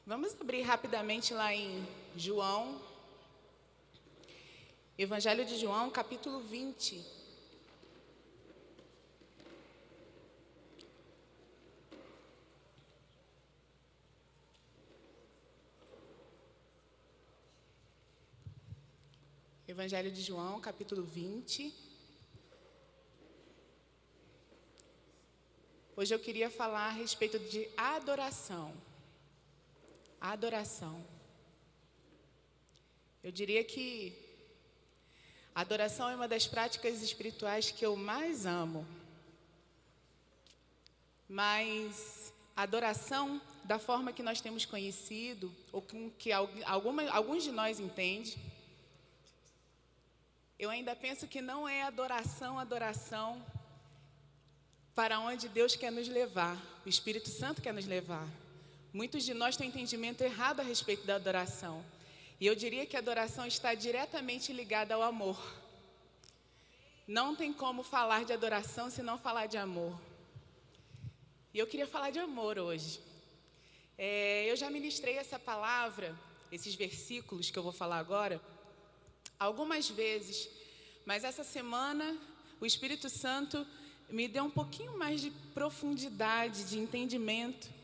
Vamos abrir rapidamente lá em João, Evangelho de João, capítulo 20. Evangelho de João, capítulo 20. Hoje eu queria falar a respeito de adoração. Adoração. Eu diria que a adoração é uma das práticas espirituais que eu mais amo. Mas a adoração, da forma que nós temos conhecido, ou com que alguns de nós entendem, eu ainda penso que não é adoração para onde Deus quer nos levar, o Espírito Santo quer nos levar. Muitos de nós têm um entendimento errado a respeito da adoração. E eu diria que a adoração está diretamente ligada ao amor. Não tem como falar de adoração se não falar de amor. E eu queria falar de amor hoje. Eu já ministrei essa palavra, esses versículos que eu vou falar agora, algumas vezes, mas essa semana o Espírito Santo me deu um pouquinho mais de profundidade, de entendimento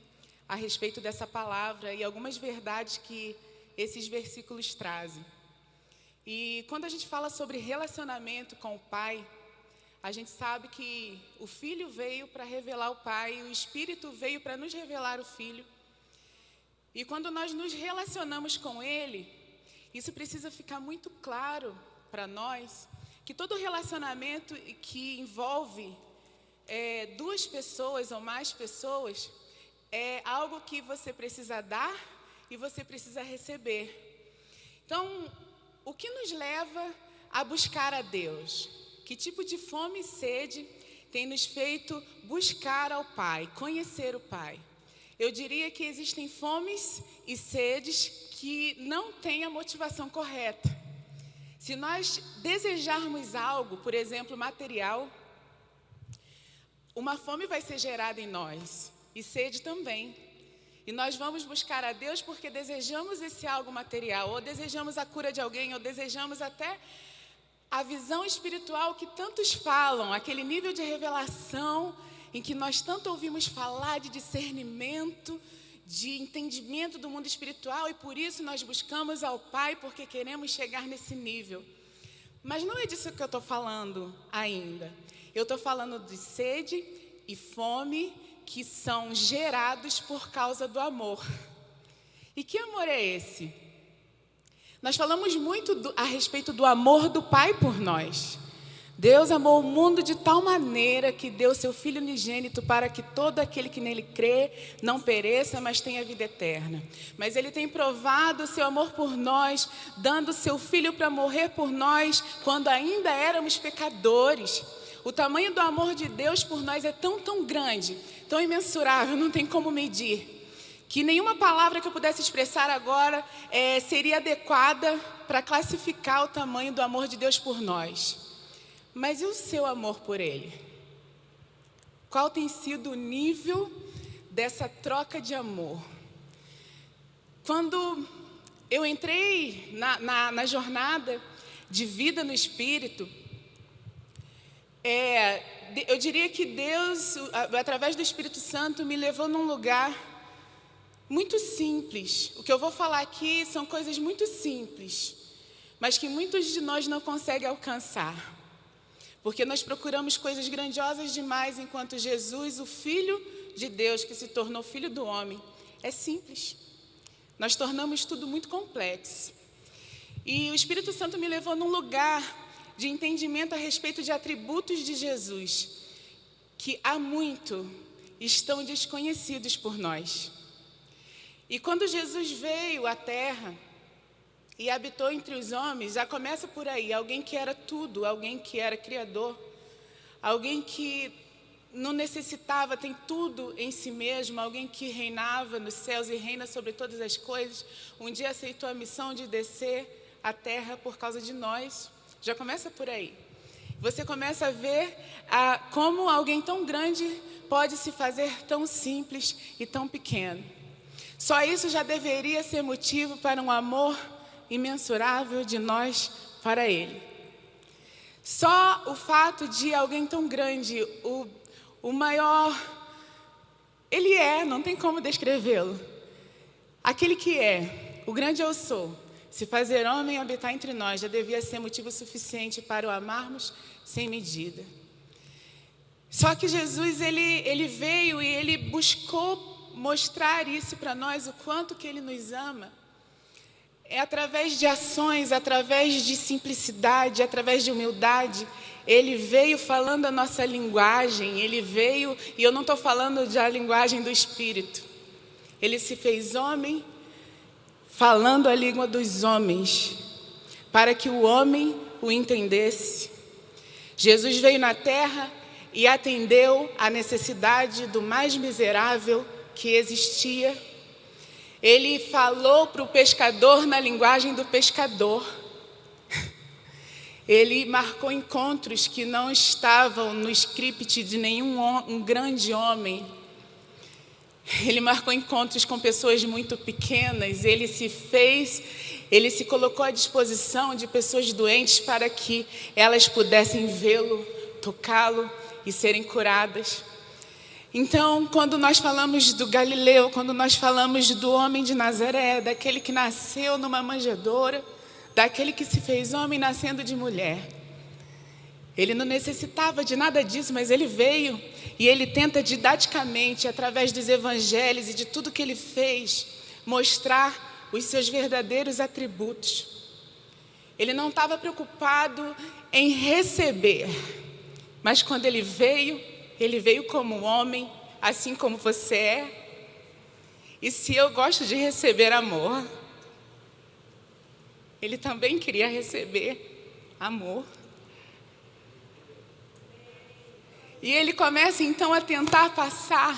a respeito dessa palavra e algumas verdades que esses versículos trazem. E quando a gente fala sobre relacionamento com o Pai, a gente sabe que o Filho veio para revelar o Pai, o Espírito veio para nos revelar o Filho. E quando nós nos relacionamos com Ele, isso precisa ficar muito claro para nós, que todo relacionamento que envolve duas pessoas ou mais pessoas é algo que você precisa dar e você precisa receber. Então, o que nos leva a buscar a Deus? Que tipo de fome e sede tem nos feito buscar ao Pai, conhecer o Pai? Eu diria que existem fomes e sedes que não têm a motivação correta. Se nós desejarmos algo, por exemplo, material, uma fome vai ser gerada em nós, e sede também. E nós vamos buscar a Deus porque desejamos esse algo material, ou desejamos a cura de alguém, ou desejamos até a visão espiritual que tantos falam, aquele nível de revelação em que nós tanto ouvimos falar de discernimento, de entendimento do mundo espiritual, e por isso nós buscamos ao Pai, porque queremos chegar nesse nível. Mas não é disso que eu estou falando ainda. Eu estou falando de sede e fome que são gerados por causa do amor. E que amor é esse? Nós falamos muito a respeito do amor do Pai por nós. Deus amou o mundo de tal maneira que deu seu Filho unigênito para que todo aquele que nele crê não pereça, mas tenha vida eterna. Mas Ele tem provado o seu amor por nós, dando seu Filho para morrer por nós quando ainda éramos pecadores. O tamanho do amor de Deus por nós é tão grande, tão imensurável, não tem como medir, que nenhuma palavra que eu pudesse expressar agora seria adequada para classificar o tamanho do amor de Deus por nós. Mas e o seu amor por Ele? Qual tem sido o nível dessa troca de amor? Quando eu entrei na jornada de vida no Espírito, eu diria que Deus, através do Espírito Santo, me levou num lugar muito simples. O que eu vou falar aqui são coisas muito simples, mas que muitos de nós não conseguem alcançar. Porque nós procuramos coisas grandiosas demais, enquanto Jesus, o Filho de Deus, que se tornou Filho do homem, é simples. Nós tornamos tudo muito complexo. E o Espírito Santo me levou num lugar de entendimento a respeito de atributos de Jesus, que há muito estão desconhecidos por nós. E quando Jesus veio à Terra e habitou entre os homens, já começa por aí, alguém que era tudo, alguém que era criador, alguém que não necessitava, tem tudo em si mesmo, alguém que reinava nos céus e reina sobre todas as coisas, um dia aceitou a missão de descer à Terra por causa de nós. Já começa por aí. Você começa a ver como alguém tão grande pode se fazer tão simples e tão pequeno. Só isso já deveria ser motivo para um amor imensurável de nós para Ele. Só o fato de alguém tão grande, o maior, Ele não tem como descrevê-lo. Aquele que é, o grande eu sou, se fazer homem e habitar entre nós, já devia ser motivo suficiente para o amarmos sem medida. Só que Jesus, ele veio e Ele buscou mostrar isso para nós, o quanto que Ele nos ama. É através de ações, através de simplicidade, através de humildade. Ele veio falando a nossa linguagem, Ele veio, e eu não estou falando da linguagem do Espírito. Ele se fez homem, falando a língua dos homens, para que o homem o entendesse. Jesus veio na terra e atendeu a necessidade do mais miserável que existia. Ele falou para o pescador na linguagem do pescador. Ele marcou encontros que não estavam no script de nenhum grande homem. Ele marcou encontros com pessoas muito pequenas. Ele se colocou à disposição de pessoas doentes para que elas pudessem vê-lo, tocá-lo e serem curadas. Então, quando nós falamos do Galileu, quando nós falamos do homem de Nazaré, daquele que nasceu numa manjedoura, daquele que se fez homem nascendo de mulher, ele não necessitava de nada disso, mas ele veio e ele tenta didaticamente, através dos evangelhos e de tudo que ele fez, mostrar os seus verdadeiros atributos. Ele não estava preocupado em receber, mas quando ele veio como homem, assim como você é. E se eu gosto de receber amor, ele também queria receber amor. E ele começa então a tentar passar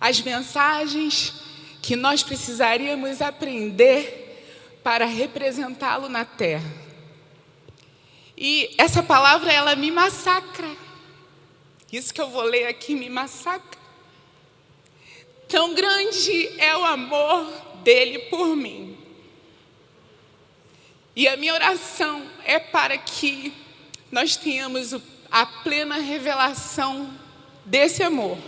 as mensagens que nós precisaríamos aprender para representá-lo na terra. E essa palavra, ela me massacra. Isso que eu vou ler aqui me massacra. Tão grande é o amor dele por mim. E a minha oração é para que nós tenhamos a plena revelação desse amor.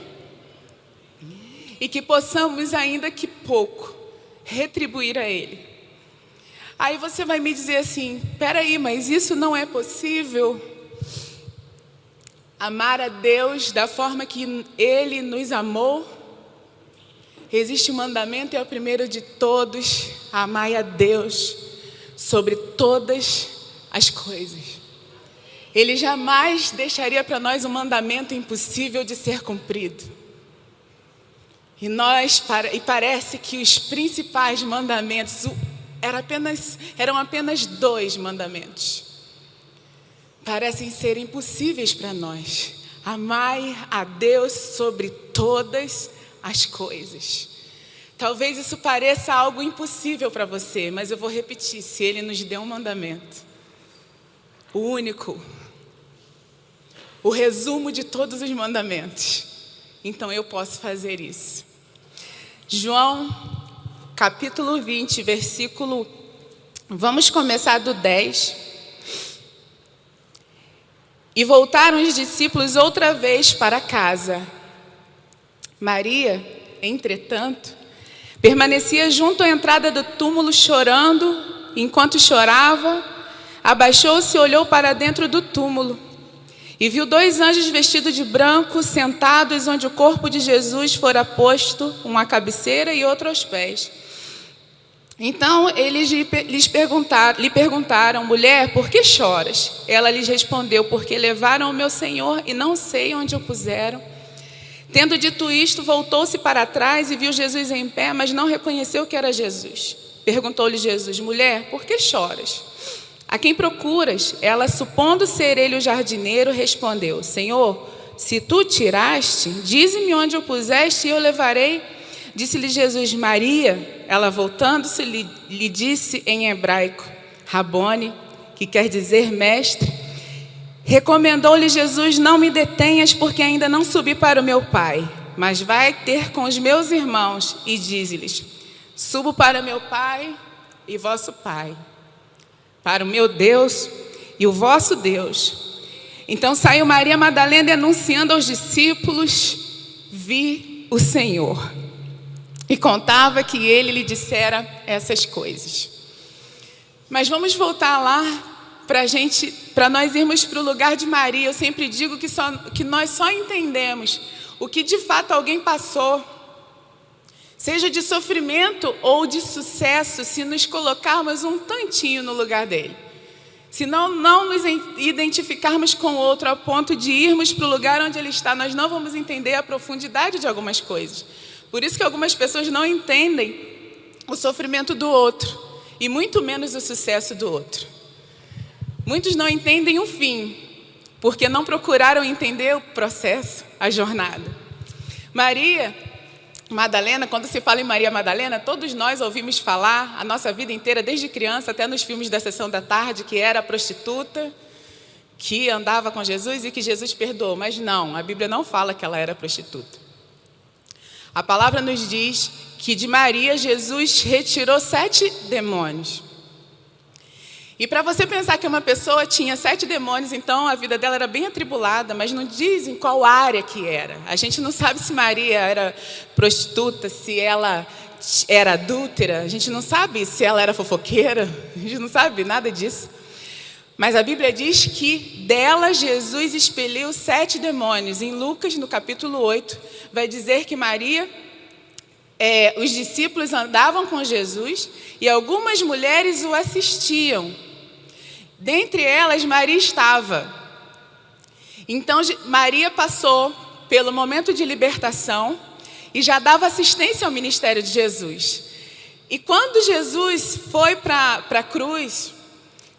E que possamos, ainda que pouco, retribuir a Ele. Aí você vai me dizer assim, peraí, mas isso não é possível? Amar a Deus da forma que Ele nos amou? Existe um mandamento, é o primeiro de todos: amai a Deus sobre todas as coisas. Ele jamais deixaria para nós um mandamento impossível de ser cumprido. E parece que os principais mandamentos eram apenas 2 mandamentos. Parecem ser impossíveis para nós. Amai a Deus sobre todas as coisas. Talvez isso pareça algo impossível para você, mas eu vou repetir: se Ele nos deu um mandamento, o único, o resumo de todos os mandamentos, então eu posso fazer isso. João, capítulo 20, versículo... Vamos começar do 10. E voltaram os discípulos outra vez para casa. Maria, entretanto, permanecia junto à entrada do túmulo chorando. Enquanto chorava, abaixou-se e olhou para dentro do túmulo. E viu 2 anjos vestidos de branco, sentados onde o corpo de Jesus fora posto, um à cabeceira e outro aos pés. Então eles lhe perguntaram: mulher, por que choras? Ela lhes respondeu: porque levaram o meu Senhor e não sei onde o puseram. Tendo dito isto, voltou-se para trás e viu Jesus em pé, mas não reconheceu que era Jesus. Perguntou-lhe Jesus: mulher, por que choras? A quem procuras? Ela, supondo ser ele o jardineiro, respondeu: Senhor, se tu o tiraste, dize-me onde o puseste e eu levarei. Disse-lhe Jesus: Maria. Ela, voltando-se, lhe disse em hebraico: Rabone, que quer dizer mestre. Recomendou-lhe Jesus: não me detenhas, porque ainda não subi para o meu Pai. mas vai ter com os meus irmãos e dize-lhes: subo para meu Pai e vosso Pai, para o meu Deus e o vosso Deus. Então saiu Maria Madalena e anunciando aos discípulos: vi o Senhor. E contava que ele lhe dissera essas coisas. Mas vamos voltar lá para nós irmos para o lugar de Maria. Eu sempre digo que nós só entendemos o que de fato alguém passou, seja de sofrimento ou de sucesso, se nos colocarmos um tantinho no lugar dele. Se não nos identificarmos com o outro ao ponto de irmos para o lugar onde ele está, nós não vamos entender a profundidade de algumas coisas. Por isso que algumas pessoas não entendem o sofrimento do outro e muito menos o sucesso do outro. Muitos não entendem o fim, porque não procuraram entender o processo, a jornada. Maria Madalena, quando se fala em Maria Madalena, todos nós ouvimos falar a nossa vida inteira, desde criança até nos filmes da Sessão da Tarde, que era a prostituta, que andava com Jesus e que Jesus perdoou. Mas não, a Bíblia não fala que ela era prostituta. A palavra nos diz que de Maria, Jesus retirou 7 demônios. E para você pensar que uma pessoa tinha 7 demônios, então a vida dela era bem atribulada, mas não dizem qual área que era. A gente não sabe se Maria era prostituta, se ela era adúltera, a gente não sabe se ela era fofoqueira, a gente não sabe nada disso. Mas a Bíblia diz que dela Jesus expeliu 7 demônios. Em Lucas, no capítulo 8, vai dizer que Maria, os discípulos andavam com Jesus e algumas mulheres o assistiam. Dentre elas, Maria estava. Então, Maria passou pelo momento de libertação e já dava assistência ao ministério de Jesus. E quando Jesus foi para a cruz,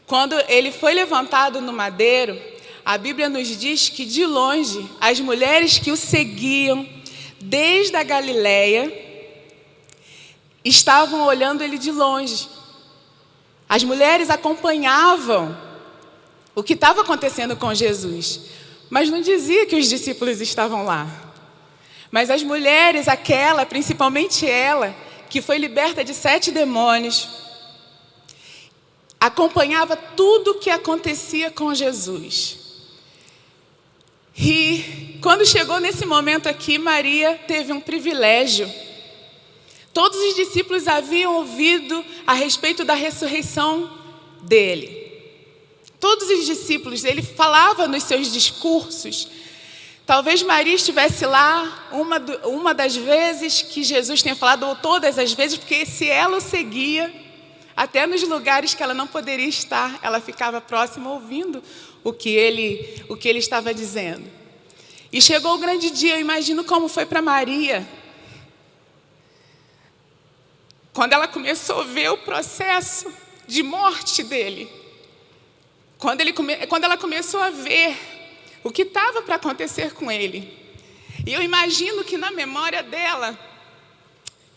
quando ele foi levantado no madeiro, a Bíblia nos diz que de longe, as mulheres que o seguiam desde a Galileia estavam olhando ele de longe. As mulheres acompanhavam o que estava acontecendo com Jesus, mas não dizia que os discípulos estavam lá. Mas as mulheres, principalmente ela, que foi liberta de 7 demônios, acompanhava tudo o que acontecia com Jesus. E quando chegou nesse momento aqui, Maria teve um privilégio. Todos os discípulos haviam ouvido a respeito da ressurreição dele. Todos os discípulos, ele falava nos seus discursos. Talvez Maria estivesse lá uma das vezes que Jesus tenha falado, ou todas as vezes, porque se ela o seguia, até nos lugares que ela não poderia estar, ela ficava próxima ouvindo o que ele estava dizendo. E chegou o grande dia, eu imagino como foi para Maria, quando ela começou a ver o processo de morte dele. Quando ela começou a ver o que estava para acontecer com ele. E eu imagino que na memória dela,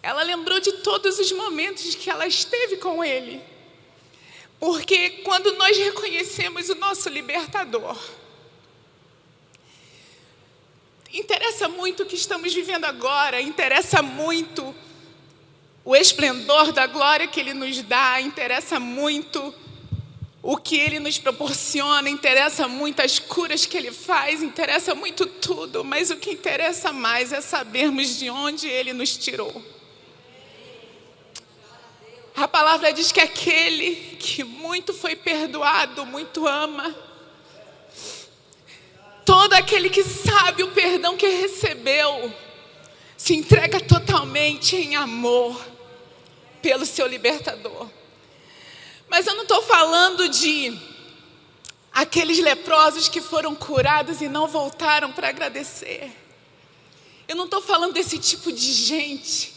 ela lembrou de todos os momentos que ela esteve com ele. Porque quando nós reconhecemos o nosso libertador, interessa muito o que estamos vivendo agora, interessa muito o esplendor da glória que ele nos dá, interessa muito o que ele nos proporciona, interessa muito as curas que ele faz, interessa muito tudo, mas o que interessa mais é sabermos de onde ele nos tirou. A palavra diz que aquele que muito foi perdoado, muito ama. Todo aquele que sabe o perdão que recebeu, se entrega totalmente em amor pelo seu libertador. Mas eu não estou falando de aqueles leprosos que foram curados e não voltaram para agradecer. Eu não estou falando desse tipo de gente.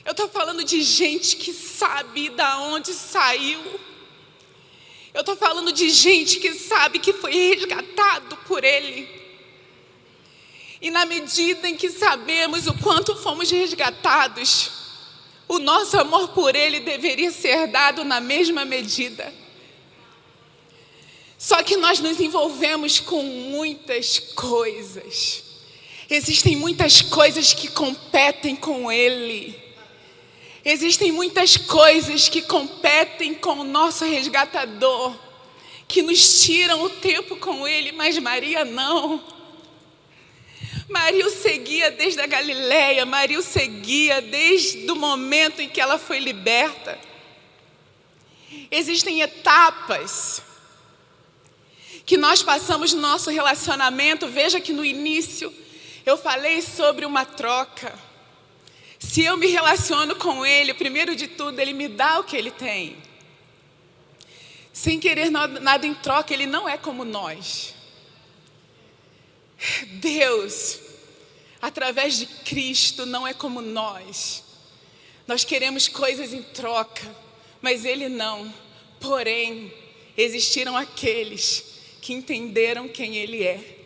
Eu estou falando de gente que sabe de onde saiu. Eu estou falando de gente que sabe que foi resgatado por ele. E na medida em que sabemos o quanto fomos resgatados, o nosso amor por ele deveria ser dado na mesma medida. Só que nós nos envolvemos com muitas coisas. Existem muitas coisas que competem com Ele. Existem muitas coisas que competem com o nosso resgatador, que nos tiram o tempo com Ele, mas Maria não. Maria o seguia desde a Galileia, Maria o seguia desde o momento em que ela foi liberta. Existem etapas que nós passamos no nosso relacionamento. Veja que no início eu falei sobre uma troca. Se eu me relaciono com Ele, primeiro de tudo, Ele me dá o que Ele tem. Sem querer nada em troca, Ele não é como nós. Deus, através de Cristo, não é como nós. Nós queremos coisas em troca, mas Ele não. Porém, existiram aqueles que entenderam quem Ele é.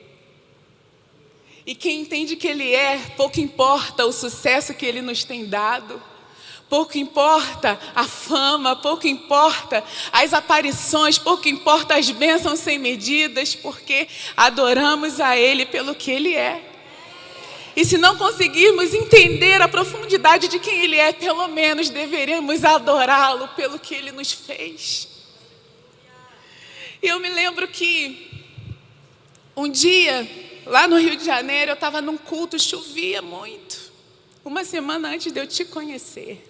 E quem entende que Ele é, pouco importa o sucesso que Ele nos tem dado, pouco importa a fama, pouco importa as aparições, pouco importa as bênçãos sem medidas, porque adoramos a Ele pelo que Ele é. E se não conseguirmos entender a profundidade de quem Ele é, pelo menos deveremos adorá-lo pelo que Ele nos fez. E eu me lembro que um dia, lá no Rio de Janeiro, eu estava num culto, chovia muito. Uma semana antes de eu te conhecer.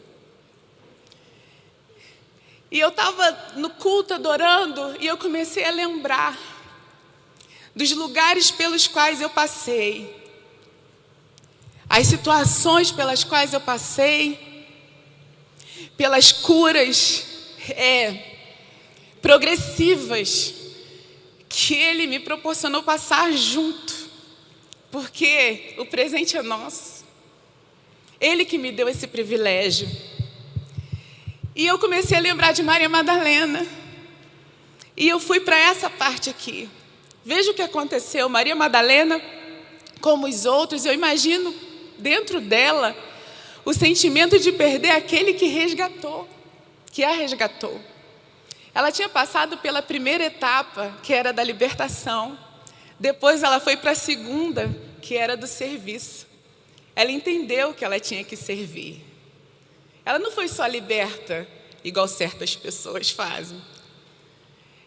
E eu estava no culto adorando e eu comecei a lembrar dos lugares pelos quais eu passei. As situações pelas quais eu passei, pelas curas progressivas que Ele me proporcionou passar junto, porque o presente é nosso. Ele que me deu esse privilégio. E eu comecei a lembrar de Maria Madalena. E eu fui para essa parte aqui. Veja o que aconteceu. Maria Madalena, como os outros, eu imagino dentro dela o sentimento de perder aquele que resgatou, que a resgatou. Ela tinha passado pela primeira etapa, que era da libertação. Depois ela foi para a segunda, que era do serviço. Ela entendeu que ela tinha que servir. Ela não foi só liberta, igual certas pessoas fazem.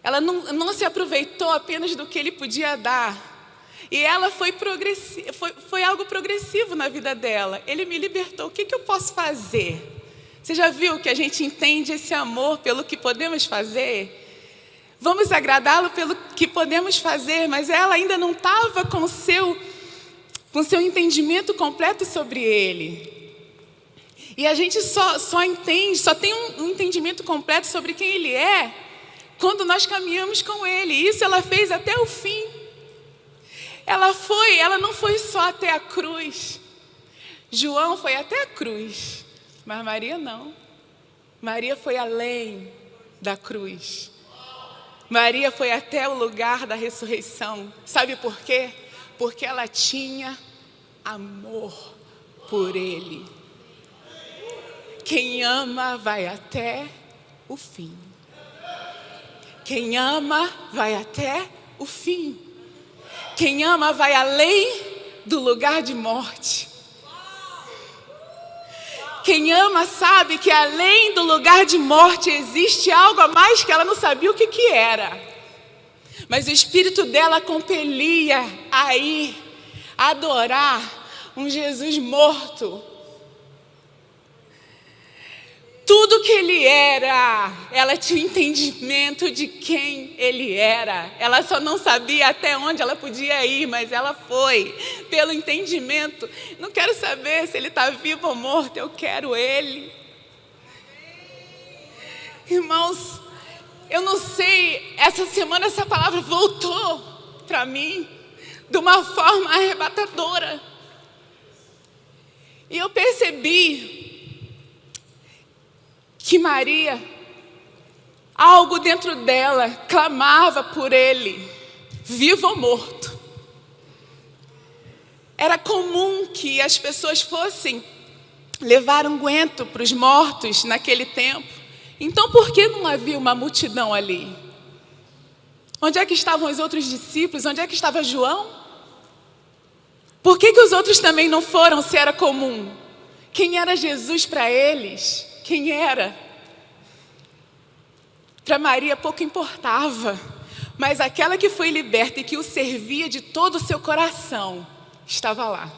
Ela não se aproveitou apenas do que Ele podia dar. E ela foi algo progressivo na vida dela. Ele me libertou. O que eu posso fazer? Você já viu que a gente entende esse amor pelo que podemos fazer? Vamos agradá-lo pelo que podemos fazer, mas ela ainda não estava com seu entendimento completo sobre Ele. E a gente só entende, só tem um entendimento completo sobre quem Ele é quando nós caminhamos com Ele. E isso ela fez até o fim. Ela não foi só até a cruz. João foi até a cruz, mas Maria não. Maria foi além da cruz. Maria foi até o lugar da ressurreição. Sabe por quê? Porque ela tinha amor por Ele. Quem ama vai até o fim. Quem ama vai até o fim. Quem ama vai além do lugar de morte. Quem ama sabe que além do lugar de morte existe algo a mais que ela não sabia o que era. Mas o espírito dela compelia a ir adorar um Jesus morto. Tudo que Ele era, ela tinha entendimento de quem Ele era. Ela só não sabia até onde ela podia ir, mas ela foi pelo entendimento. Não quero saber se Ele está vivo ou morto, eu quero Ele. Irmãos, eu não sei, essa semana essa palavra voltou para mim de uma forma arrebatadora. E eu percebi que Maria, algo dentro dela, clamava por Ele, vivo ou morto. Era comum que as pessoas fossem levar unguento para os mortos naquele tempo. Então, por que não havia uma multidão ali? Onde é que estavam os outros discípulos? Onde é que estava João? Por que os outros também não foram, se era comum? Quem era Jesus para eles? Quem era? Para Maria pouco importava, mas aquela que foi liberta e que o servia de todo o seu coração, estava lá.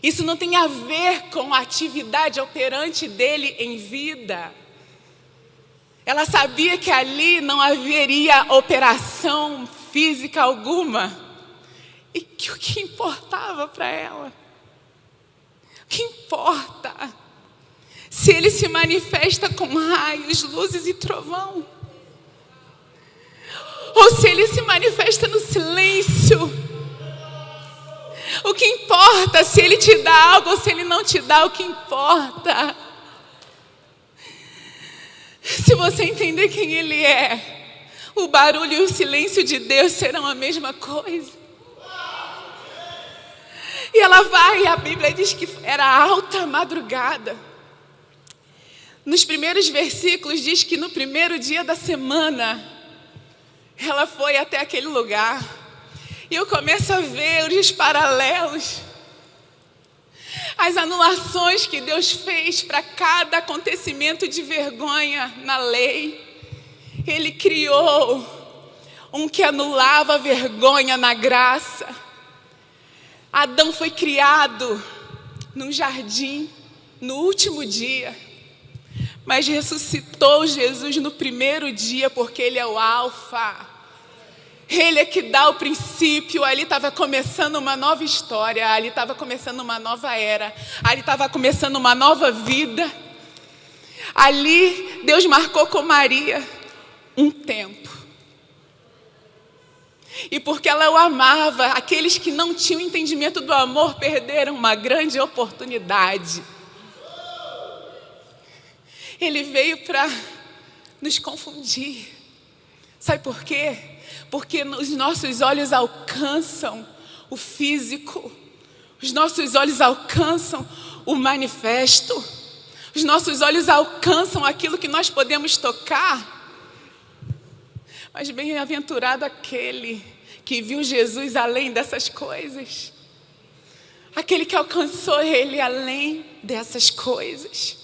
Isso não tem a ver com a atividade operante dele em vida. Ela sabia que ali não haveria operação física alguma. E que o que importava para ela? O que importa? Se ele se manifesta com raios, luzes e trovão. Ou se ele se manifesta no silêncio. O que importa? Se ele te dá algo ou se ele não te dá, o que importa? Se você entender quem ele é, o barulho e o silêncio de Deus serão a mesma coisa. E ela vai, a Bíblia diz que era alta madrugada. Nos primeiros versículos diz que no primeiro dia da semana, ela foi até aquele lugar. E eu começo a ver os paralelos, as anulações que Deus fez para cada acontecimento de vergonha na lei. Ele criou um que anulava a vergonha na graça. Adão foi criado num jardim no último dia, mas ressuscitou Jesus no primeiro dia, porque Ele é o Alfa. Ele é que dá o princípio. Ali estava começando uma nova história, ali estava começando uma nova era, ali estava começando uma nova vida. Ali Deus marcou com Maria um tempo. E porque ela o amava, aqueles que não tinham entendimento do amor perderam uma grande oportunidade. Ele veio para nos confundir. Sabe por quê? Porque os nossos olhos alcançam o físico. Os nossos olhos alcançam o manifesto. Os nossos olhos alcançam aquilo que nós podemos tocar. Mas bem-aventurado aquele que viu Jesus além dessas coisas. Aquele que alcançou Ele além dessas coisas.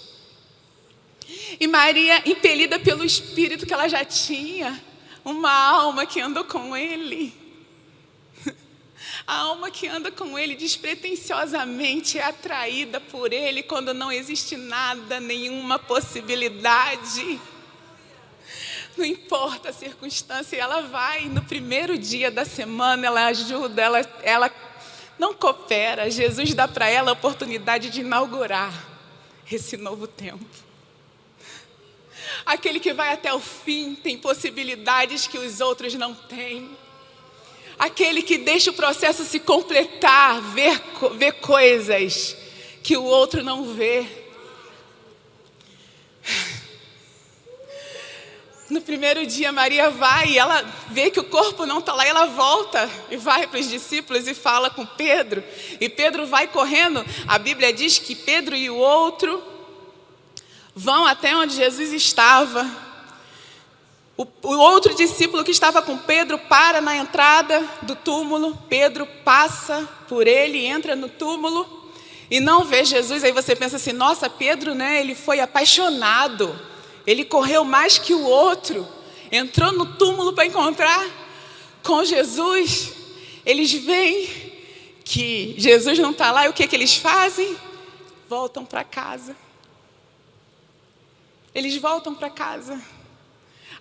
E Maria, impelida pelo Espírito que ela já tinha, uma alma que andou com Ele. A alma que anda com Ele despretensiosamente é atraída por Ele quando não existe nada, nenhuma possibilidade. Não importa a circunstância, ela vai no primeiro dia da semana, ela ajuda, ela não coopera. Jesus dá para ela a oportunidade de inaugurar esse novo tempo. Aquele que vai até o fim tem possibilidades que os outros não têm. Aquele que deixa o processo se completar, ver coisas que o outro não vê. No primeiro dia, Maria vai e ela vê que o corpo não está lá. Ela volta e vai para os discípulos e fala com Pedro. E Pedro vai correndo. A Bíblia diz que Pedro e o outro vão até onde Jesus estava. O outro discípulo que estava com Pedro para na entrada do túmulo. Pedro passa por ele, entra no túmulo e não vê Jesus. Aí você pensa assim, nossa, Pedro, né? Ele foi apaixonado. Ele correu mais que o outro. Entrou no túmulo para encontrar com Jesus. Eles veem que Jesus não está lá. E o que eles fazem? Voltam para casa. Eles voltam para casa.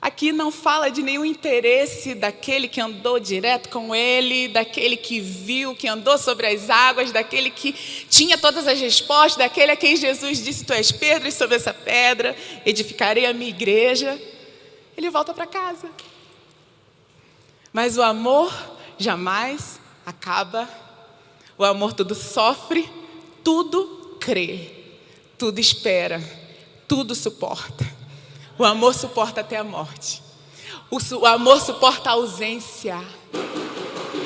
Aqui não fala de nenhum interesse daquele que andou direto com ele, daquele que viu, que andou sobre as águas, daquele que tinha todas as respostas, daquele a quem Jesus disse, tu és Pedro e sobre essa pedra edificarei a minha igreja. Ele volta para casa. Mas o amor jamais acaba. O amor tudo sofre, tudo crê, tudo espera, tudo suporta. O amor suporta até a morte. O amor suporta a ausência.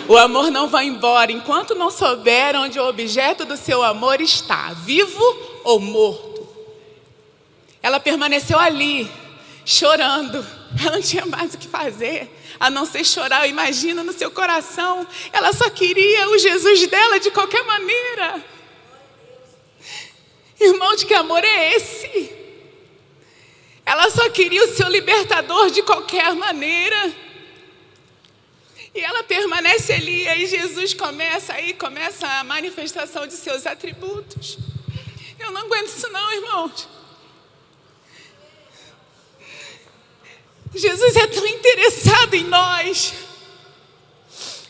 O amor não vai embora enquanto não souber onde o objeto do seu amor está, vivo ou morto. Ela permaneceu ali, chorando. Ela não tinha mais o que fazer, a não ser chorar. Eu imagino no seu coração, ela só queria o Jesus dela de qualquer maneira. Irmão, de que amor é esse? Ela só queria o seu libertador de qualquer maneira. E ela permanece ali, e aí Jesus começa a manifestação de seus atributos. Eu não aguento isso não, irmãos. Jesus é tão interessado em nós.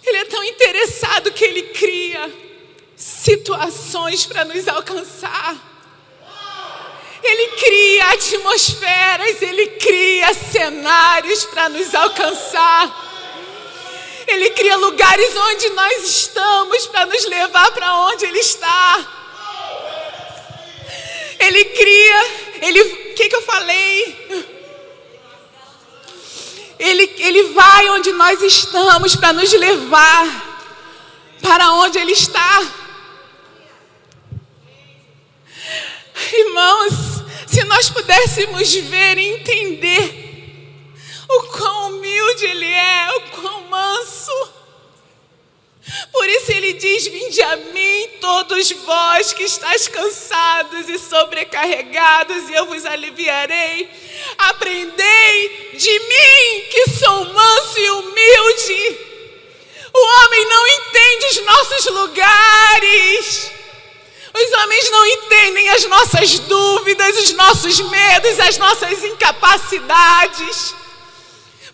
Ele é tão interessado que Ele cria situações para nos alcançar. Ele cria atmosferas, Ele cria cenários para nos alcançar. Ele cria lugares onde nós estamos para nos levar para onde Ele está. Ele cria, o que eu falei? Ele vai onde nós estamos para nos levar para onde Ele está. Irmãos, se nós pudéssemos ver e entender o quão humilde Ele é, o quão manso. Por isso Ele diz: vinde a mim todos vós que estáis cansados e sobrecarregados, e eu vos aliviarei. Aprendei de mim, que sou manso e humilde. O homem não entende os nossos lugares. Os homens não entendem as nossas dúvidas, os nossos medos, as nossas incapacidades.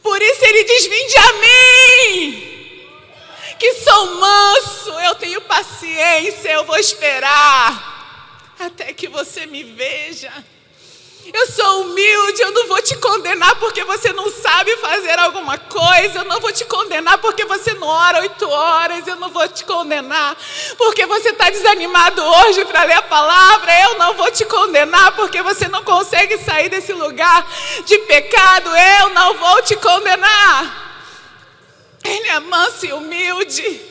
Por isso Ele diz: vinde a mim, que sou manso, eu tenho paciência, eu vou esperar até que você me veja. Eu sou humilde, eu não vou te condenar porque você não sabe fazer alguma coisa. Eu não vou te condenar porque você não ora 8 horas. Eu não vou te condenar porque você está desanimado hoje para ler a palavra. Eu não vou te condenar porque você não consegue sair desse lugar de pecado. Eu não vou te condenar. Ele é manso e humilde,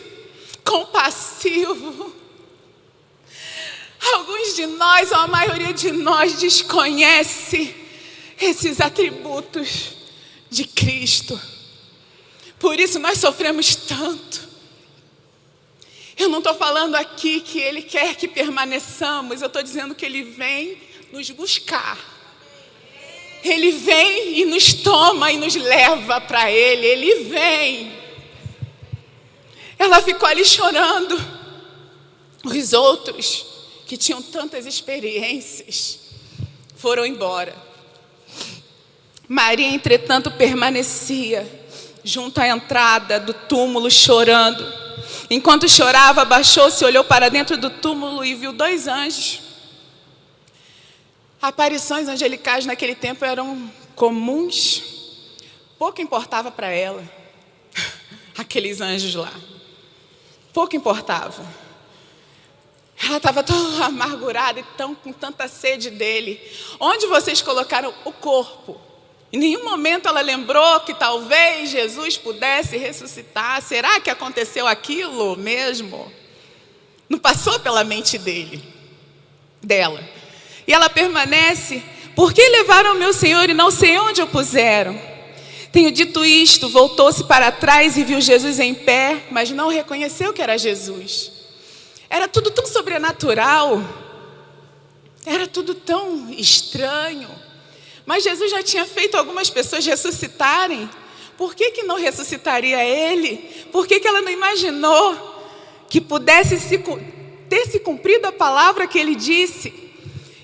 compassivo. Alguns de nós, ou a maioria de nós, desconhece esses atributos de Cristo. Por isso nós sofremos tanto. Eu não estou falando aqui que Ele quer que permaneçamos. Eu estou dizendo que Ele vem nos buscar. Ele vem e nos toma e nos leva para Ele. Ele vem. Ela ficou ali chorando. Os outros, que tinham tantas experiências, foram embora. Maria, entretanto, permanecia junto à entrada do túmulo, chorando. Enquanto chorava, abaixou-se, olhou para dentro do túmulo e viu 2 anjos. Aparições angelicais naquele tempo eram comuns. Pouco importava para ela, aqueles anjos lá. Pouco importava. Ela estava tão amargurada e com tanta sede dele. Onde vocês colocaram o corpo? Em nenhum momento ela lembrou que talvez Jesus pudesse ressuscitar. Será que aconteceu aquilo mesmo? Não passou pela mente dela. E ela permanece: por que levaram o meu Senhor e não sei onde o puseram? Tenho dito isto, voltou-se para trás e viu Jesus em pé, mas não reconheceu que era Jesus. Era tudo tão sobrenatural, era tudo tão estranho. Mas Jesus já tinha feito algumas pessoas ressuscitarem. Por que não ressuscitaria Ele? Por que ela não imaginou que pudesse ter se cumprido a palavra que Ele disse?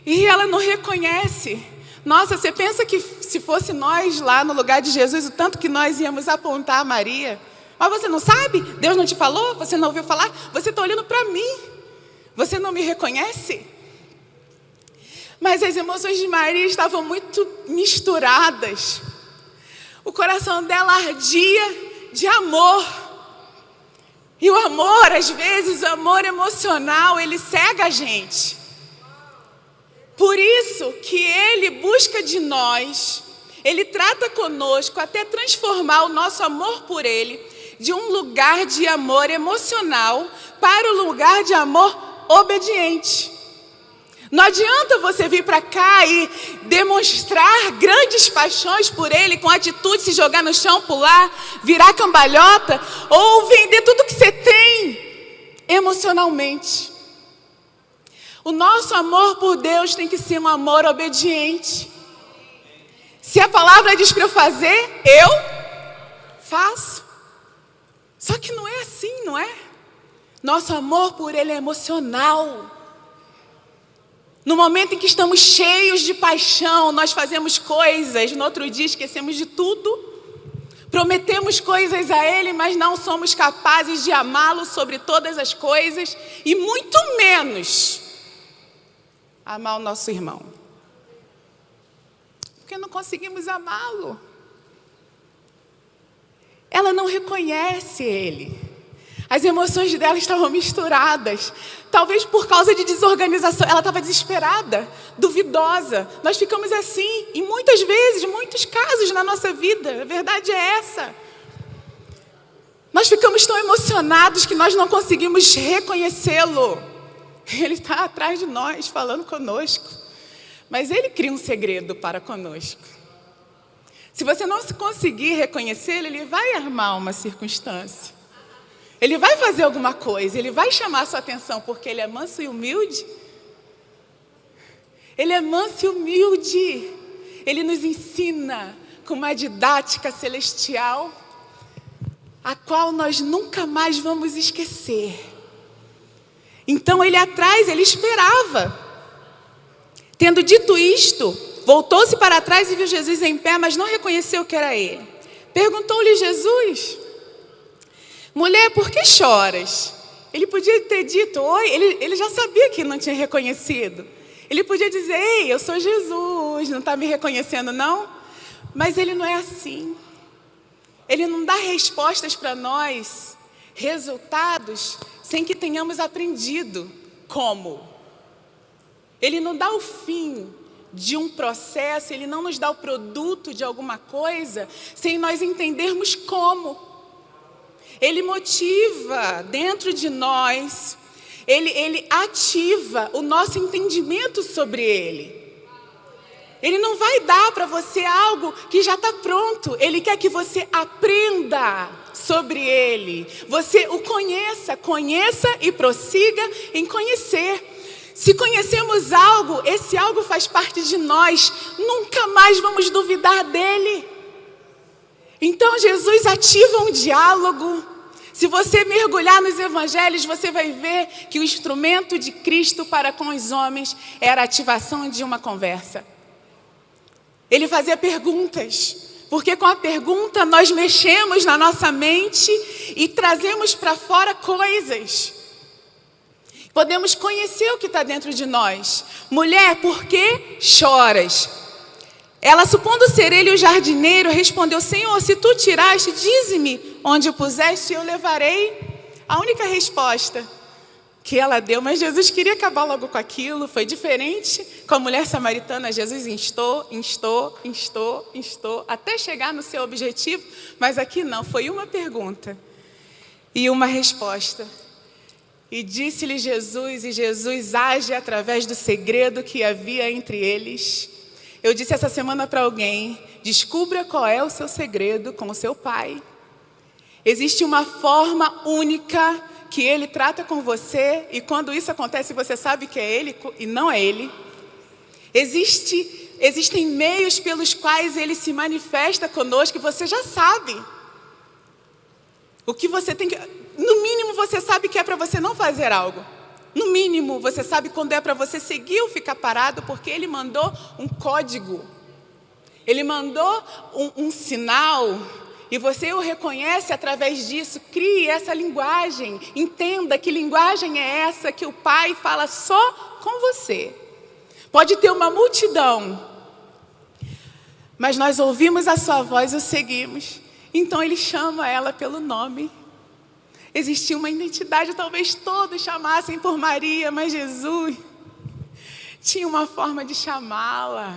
E ela não reconhece. Nossa, você pensa que se fosse nós lá no lugar de Jesus, o tanto que nós íamos apontar a Maria? Mas você não sabe? Deus não te falou? Você não ouviu falar? Você está olhando para mim. Você não me reconhece? Mas as emoções de Maria estavam muito misturadas. O coração dela ardia de amor. E o amor, às vezes, o amor emocional, ele cega a gente. Por isso que Ele busca de nós, Ele trata conosco até transformar o nosso amor por Ele de um lugar de amor emocional para o lugar de amor obediente. Não adianta você vir para cá e demonstrar grandes paixões por Ele, com atitude, se jogar no chão, pular, virar cambalhota, ou vender tudo que você tem emocionalmente. O nosso amor por Deus tem que ser um amor obediente. Se a palavra diz para eu fazer, eu faço. Só que não é assim, não é? Nosso amor por Ele é emocional. No momento em que estamos cheios de paixão, nós fazemos coisas, no outro dia esquecemos de tudo. Prometemos coisas a Ele, mas não somos capazes de amá-lo sobre todas as coisas, e muito menos amar o nosso irmão. Porque não conseguimos amá-lo. Ela não reconhece Ele. As emoções dela estavam misturadas. Talvez por causa de desorganização. Ela estava desesperada, duvidosa. Nós ficamos assim, em muitas vezes, muitos casos na nossa vida. A verdade é essa. Nós ficamos tão emocionados que nós não conseguimos reconhecê-lo. Ele está atrás de nós, falando conosco. Mas Ele cria um segredo para conosco. Se você não conseguir reconhecê-lo, Ele vai armar uma circunstância. Ele vai fazer alguma coisa, Ele vai chamar a sua atenção, porque Ele é manso e humilde. Ele é manso e humilde. Ele nos ensina com uma didática celestial, a qual nós nunca mais vamos esquecer. Então Ele atrás, Ele esperava. Tendo dito isto, voltou-se para trás e viu Jesus em pé, mas não reconheceu que era Ele. Perguntou-lhe Jesus: mulher, por que choras? Ele podia ter dito, oi, ele já sabia que não tinha reconhecido. Ele podia dizer, ei, eu sou Jesus, não está me reconhecendo não? Mas Ele não é assim. Ele não dá respostas para nós, resultados, sem que tenhamos aprendido como. Ele não dá o fim de um processo, Ele não nos dá o produto de alguma coisa, sem nós entendermos como. Ele motiva dentro de nós, Ele ativa o nosso entendimento sobre Ele. Ele não vai dar para você algo que já está pronto. Ele quer que você aprenda sobre Ele. Você o conheça e prossiga em conhecer. Se conhecemos algo, esse algo faz parte de nós. Nunca mais vamos duvidar dEle. Então Jesus ativa um diálogo. Se você mergulhar nos evangelhos, você vai ver que o instrumento de Cristo para com os homens era a ativação de uma conversa. Ele fazia perguntas, porque com a pergunta nós mexemos na nossa mente e trazemos para fora coisas. Podemos conhecer o que está dentro de nós. Mulher, por que choras? Ela, supondo ser ele o jardineiro, respondeu: Senhor, se tu tiraste, dize-me onde o puseste e eu levarei. A única resposta que ela deu, mas Jesus queria acabar logo com aquilo. Foi diferente com a mulher samaritana. Jesus instou, até chegar no seu objetivo. Mas aqui não, foi uma pergunta e uma resposta. E disse-lhe Jesus, e Jesus age através do segredo que havia entre eles. Eu disse essa semana para alguém: descubra qual é o seu segredo com o seu pai. Existe uma forma única que Ele trata com você, e quando isso acontece, você sabe que é Ele e não é Ele. Existem meios pelos quais Ele se manifesta conosco, e você já sabe. O que você tem que... No mínimo, você sabe que é para você não fazer algo. No mínimo, você sabe quando é para você seguir ou ficar parado, porque Ele mandou um código. Ele mandou um sinal, e você o reconhece através disso. Crie essa linguagem. Entenda que linguagem é essa que o Pai fala só com você. Pode ter uma multidão, mas nós ouvimos a sua voz e o seguimos. Então Ele chama ela pelo nome. Existia uma identidade, talvez todos chamassem por Maria, mas Jesus tinha uma forma de chamá-la.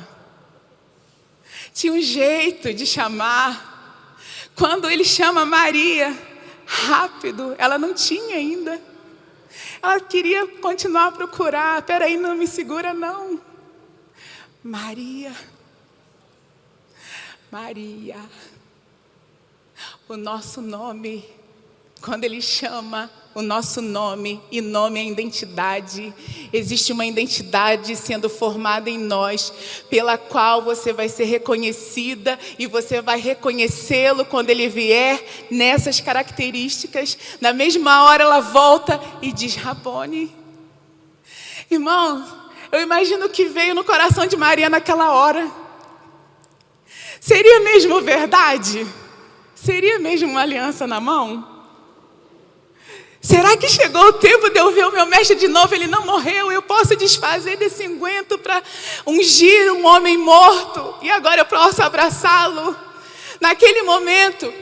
Tinha um jeito de chamar. Quando Ele chama Maria, rápido, ela não tinha ainda. Ela queria continuar a procurar. Peraí, não me segura não. Maria. Maria. O nosso nome, quando Ele chama o nosso nome, e nome é identidade. Existe uma identidade sendo formada em nós, pela qual você vai ser reconhecida e você vai reconhecê-lo quando Ele vier nessas características. Na mesma hora ela volta e diz: Rabone. Irmão, eu imagino o que veio no coração de Maria naquela hora. Seria mesmo verdade? Seria mesmo uma aliança na mão? Será que chegou o tempo de eu ver o meu mestre de novo? Ele não morreu, eu posso desfazer desse unguento para ungir um homem morto. E agora eu posso abraçá-lo. Naquele momento,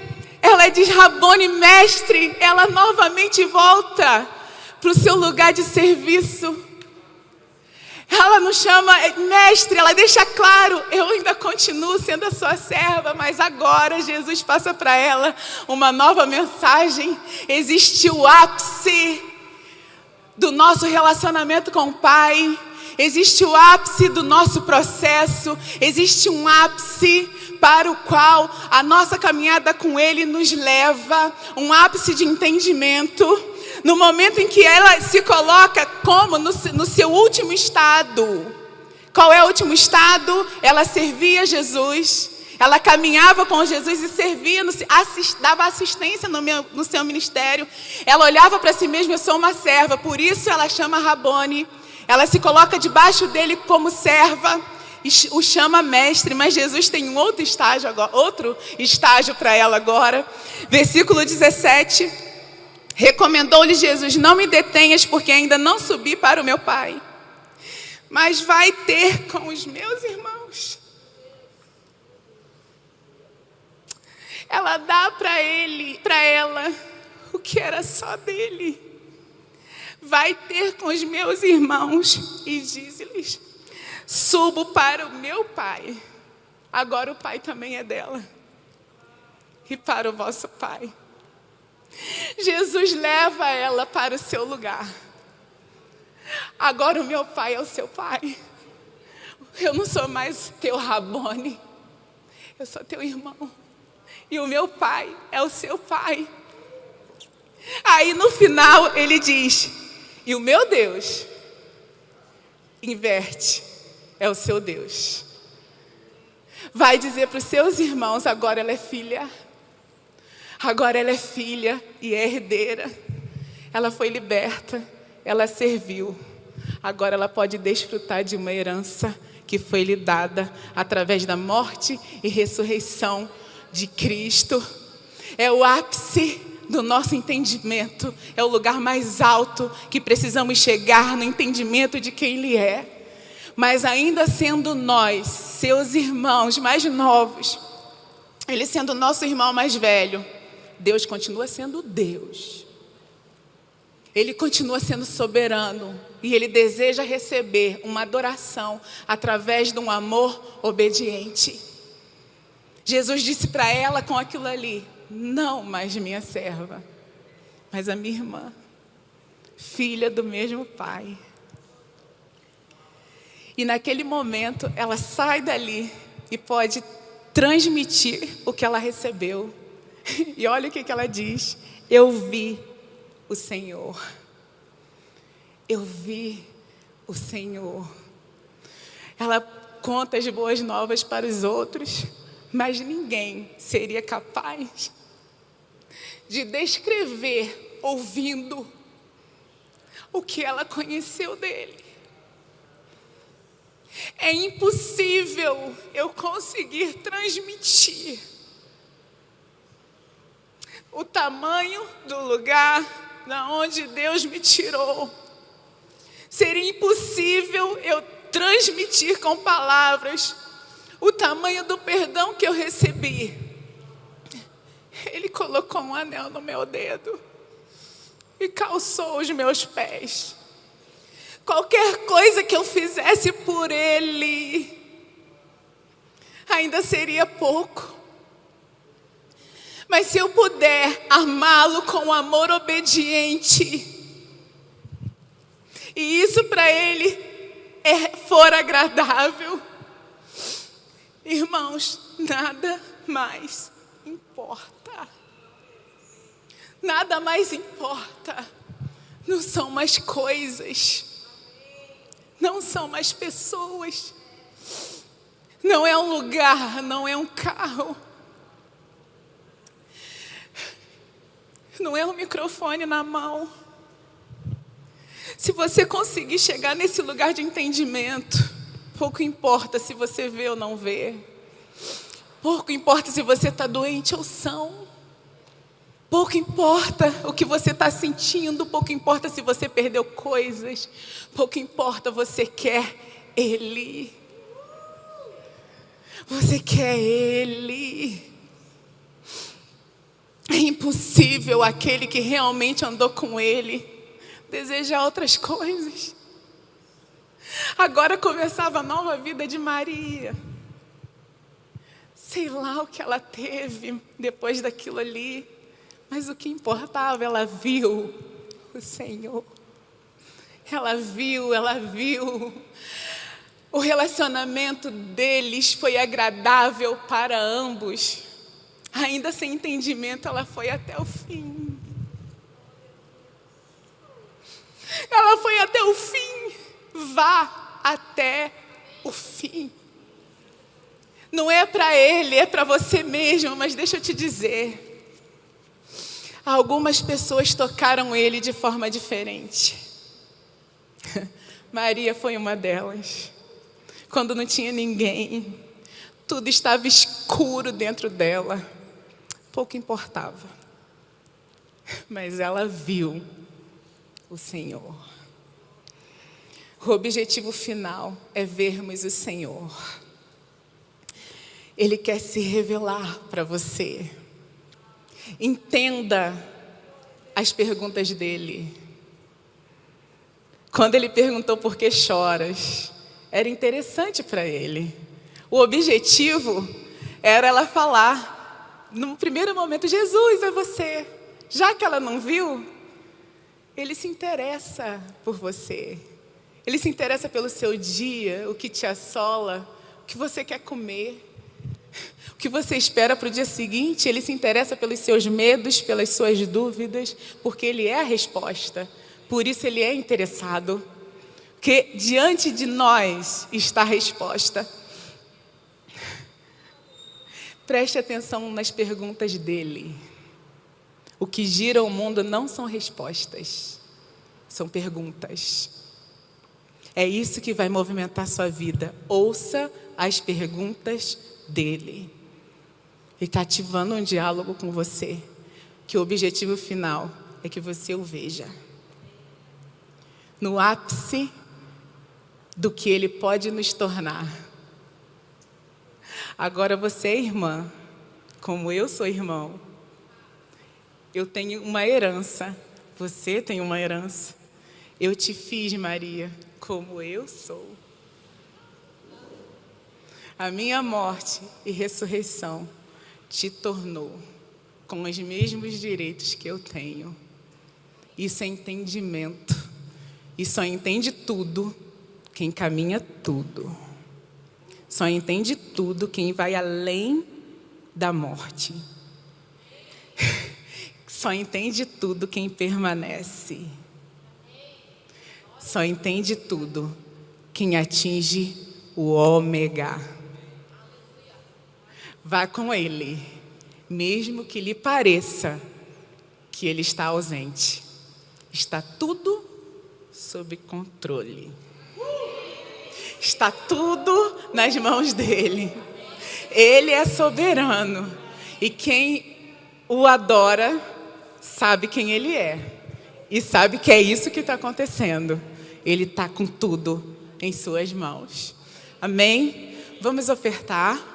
ela diz: Rabone, mestre. Ela novamente volta para o seu lugar de serviço. Ela não chama mestre, ela deixa claro: eu ainda continuo sendo a sua serva, mas agora Jesus passa para ela uma nova mensagem. Existe o ápice do nosso relacionamento com o Pai, existe o ápice do nosso processo, existe um ápice para o qual a nossa caminhada com Ele nos leva, um ápice de entendimento. No momento em que ela se coloca como no seu último estado. Qual é o último estado? Ela servia Jesus. Ela caminhava com Jesus e servia, dava assistência no seu ministério. Ela olhava para si mesma: eu sou uma serva. Por isso ela chama Rabone. Ela se coloca debaixo dele como serva e o chama mestre. Mas Jesus tem um outro estágio para ela agora. Versículo 17. Recomendou-lhe Jesus: não me detenhas, porque ainda não subi para o meu Pai, mas vai ter com os meus irmãos. Ela dá para ela, o que era só dele. Vai ter com os meus irmãos e diz-lhes: subo para o meu Pai. Agora o Pai também é dela. E para o vosso Pai. Jesus leva ela para o seu lugar. Agora o meu Pai é o seu Pai. Eu não sou mais teu Rabone. Eu sou teu irmão. E o meu Pai é o seu Pai. Aí no final ele diz: e o meu Deus inverte, é o seu Deus. Vai dizer para os seus irmãos: agora ela é filha. Agora ela é filha e é herdeira. Ela foi liberta, ela serviu. Agora ela pode desfrutar de uma herança que foi lhe dada através da morte e ressurreição de Cristo. É o ápice do nosso entendimento. É o lugar mais alto que precisamos chegar no entendimento de quem Ele é. Mas ainda sendo nós, seus irmãos mais novos, Ele sendo nosso irmão mais velho, Deus continua sendo Deus. Ele continua sendo soberano. E Ele deseja receber uma adoração através de um amor obediente. Jesus disse para ela com aquilo ali: não mais minha serva, mas a minha irmã, filha do mesmo Pai. E naquele momento ela sai dali e pode transmitir o que ela recebeu. E olha o que ela diz: eu vi o Senhor. Eu vi o Senhor. Ela conta as boas novas para os outros, mas ninguém seria capaz de descrever, ouvindo, o que ela conheceu dele. É impossível eu conseguir transmitir o tamanho do lugar da onde Deus me tirou. Seria impossível eu transmitir com palavras o tamanho do perdão que eu recebi. Ele colocou um anel no meu dedo e calçou os meus pés. Qualquer coisa que eu fizesse por Ele ainda seria pouco. Mas se eu puder amá-lo com amor obediente, e isso para ele for agradável, irmãos, nada mais importa. Nada mais importa. Não são mais coisas. Não são mais pessoas. Não é um lugar, não é um carro. Não é um microfone na mão. Se você conseguir chegar nesse lugar de entendimento, pouco importa se você vê ou não vê. Pouco importa se você está doente ou são. Pouco importa o que você está sentindo. Pouco importa se você perdeu coisas. Pouco importa, você quer Ele. Você quer Ele. É impossível aquele que realmente andou com Ele desejar outras coisas. Agora começava a nova vida de Maria. Sei lá o que ela teve depois daquilo ali, mas o que importava, ela viu o Senhor. Ela viu. O relacionamento deles foi agradável para ambos. Ainda sem entendimento, ela foi até o fim. Ela foi até o fim. Vá até o fim. Não é para ele, é para você mesmo. Mas deixa eu te dizer. Algumas pessoas tocaram ele de forma diferente. Maria foi uma delas. Quando não tinha ninguém, tudo estava escuro dentro dela. Pouco importava. Mas ela viu o Senhor. O objetivo final é vermos o Senhor. Ele quer se revelar para você. Entenda as perguntas dele. Quando ele perguntou por que choras, era interessante para ele. O objetivo era ela falar, no primeiro momento, Jesus, é você. Já que ela não viu, ele se interessa por você. Ele se interessa pelo seu dia, o que te assola, o que você quer comer, o que você espera para o dia seguinte. Ele se interessa pelos seus medos, pelas suas dúvidas, porque ele é a resposta. Por isso ele é interessado. Porque diante de nós está a resposta. Preste atenção nas perguntas dele. O que gira o mundo não são respostas, são perguntas. É isso que vai movimentar sua vida. Ouça as perguntas dele. Ele está ativando um diálogo com você, que o objetivo final é que você o veja. No ápice do que ele pode nos tornar. Agora você é irmã, como eu sou irmão. Eu tenho uma herança, você tem uma herança. Eu te fiz, Maria, como eu sou. A minha morte e ressurreição te tornou com os mesmos direitos que eu tenho. Isso é entendimento. E só entende tudo quem caminha tudo. Só entende tudo quem vai além da morte. Só entende tudo quem permanece. Só entende tudo quem atinge o ômega. Vá com ele, mesmo que lhe pareça que ele está ausente. Está tudo sob controle. Está tudo nas mãos dele. Ele é soberano. E quem o adora sabe quem ele é. E sabe que é isso que está acontecendo. Ele está com tudo em suas mãos. Amém? Vamos ofertar.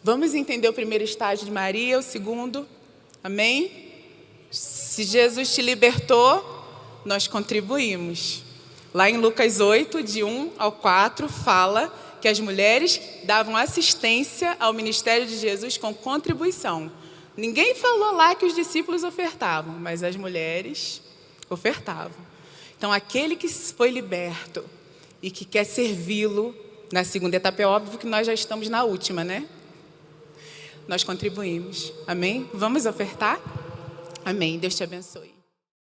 Vamos entender o primeiro estágio de Maria, o segundo. Amém? Se Jesus te libertou, nós contribuímos. Lá em Lucas 8, de 1 ao 4, fala que as mulheres davam assistência ao ministério de Jesus com contribuição. Ninguém falou lá que os discípulos ofertavam, mas as mulheres ofertavam. Então, aquele que foi liberto e que quer servi-lo, na segunda etapa é óbvio que nós já estamos na última, né? Nós contribuímos. Amém? Vamos ofertar? Amém. Deus te abençoe.